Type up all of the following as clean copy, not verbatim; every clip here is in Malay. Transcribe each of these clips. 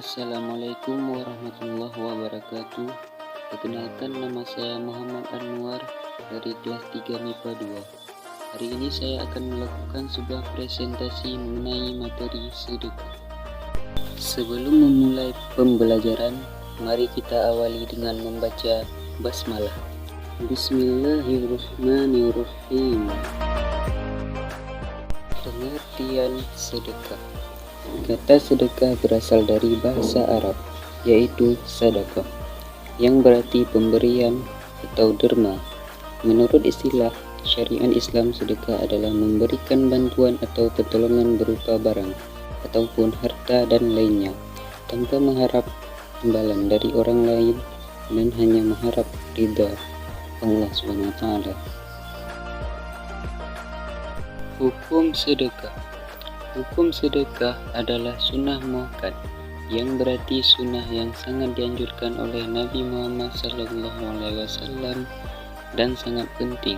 Assalamualaikum warahmatullahi wabarakatuh. Perkenalkan, nama saya Muhammad Anwar dari kelas 3 MIPA 2. Hari ini saya akan melakukan sebuah presentasi mengenai materi sedekah. Sebelum memulai pembelajaran, mari kita awali dengan membaca basmalah. Bismillahirrahmanirrahim. Pengertian sedekah. Kata sedekah berasal dari bahasa Arab, yaitu sadaqah, yang berarti pemberian atau derma. Menurut istilah syariat Islam, sedekah adalah memberikan bantuan atau pertolongan berupa barang ataupun harta dan lainnya, tanpa mengharap imbalan dari orang lain dan hanya mengharap ridha Allah SWT. Hukum sedekah. Hukum sedekah adalah sunnah muakkad, yang berarti sunnah yang sangat dianjurkan oleh Nabi Muhammad SAW dan sangat penting.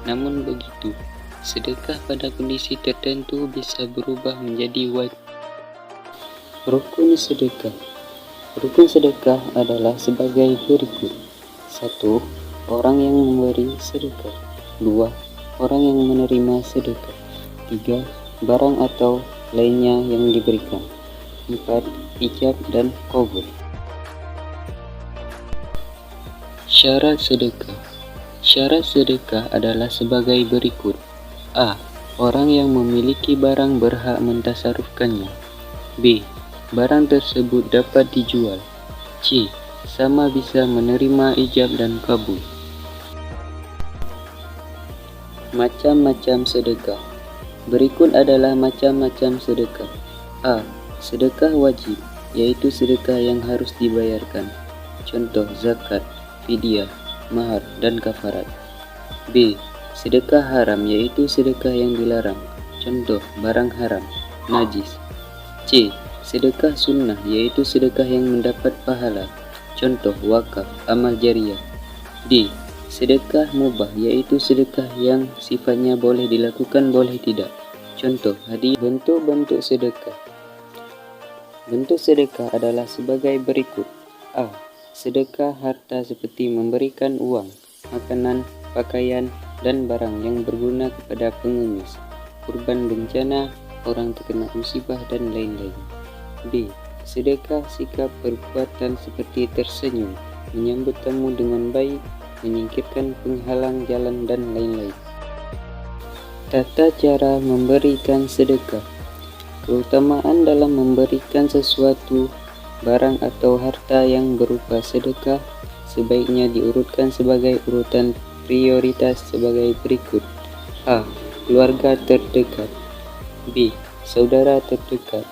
Namun begitu, sedekah pada kondisi tertentu bisa berubah menjadi wajib. Rukun sedekah. Rukun sedekah adalah sebagai berikut: 1. Orang yang memberi sedekah. 2. Orang yang menerima sedekah. 3. Barang atau lainnya yang diberikan. 4. Ijab dan qabul. Syarat sedekah. Syarat sedekah adalah sebagai berikut: A. Orang yang memiliki barang berhak mentasarufkannya. B. Barang tersebut dapat dijual. C. Sama bisa menerima ijab dan qabul. Macam-macam sedekah. Berikut adalah macam-macam sedekah. A. Sedekah wajib, yaitu sedekah yang harus dibayarkan. Contoh zakat, fidyah, mahar, dan kafarat. B. Sedekah haram, yaitu sedekah yang dilarang. Contoh barang haram, najis. C. Sedekah sunnah, yaitu sedekah yang mendapat pahala. Contoh wakaf, amal jariyah. D. Sedekah mubah, yaitu sedekah yang sifatnya boleh dilakukan, boleh tidak. Contoh hadiah. Bentuk-bentuk sedekah. Bentuk sedekah adalah sebagai berikut: A. Sedekah harta seperti memberikan uang, makanan, pakaian, dan barang yang berguna kepada pengemis, korban bencana, orang terkena musibah, dan lain-lain. B. Sedekah sikap perbuatan seperti tersenyum, menyambut tamu dengan baik, menyingkirkan penghalang jalan, dan lain-lain. Tata cara memberikan sedekah. Keutamaan dalam memberikan sesuatu, barang atau harta yang berupa sedekah sebaiknya diurutkan sebagai urutan prioritas sebagai berikut: A. Keluarga terdekat. B. Saudara terdekat.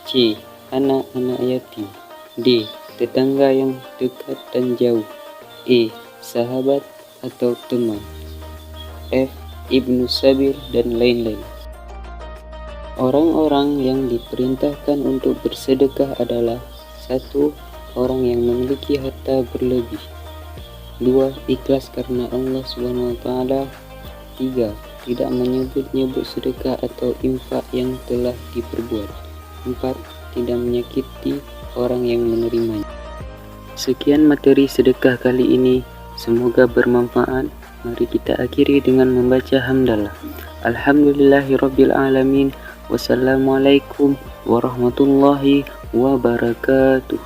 C. Anak-anak yatim. D. Tetangga yang dekat dan jauh. E. Sahabat atau teman. F. Ibnu Sabil, dan lain-lain. Orang-orang yang diperintahkan untuk bersedekah adalah: 1. Orang yang memiliki harta berlebih. 2. Ikhlas karena Allah SWT. 3. Tidak menyebut-nyebut sedekah atau infak yang telah diperbuat. 4. Tidak menyakiti orang yang menerimanya. Sekian materi sedekah kali ini. Semoga bermanfaat. Mari kita akhiri dengan membaca hamdalah. Alhamdulillahirabbil alamin. Wassalamualaikum warahmatullahi wabarakatuh.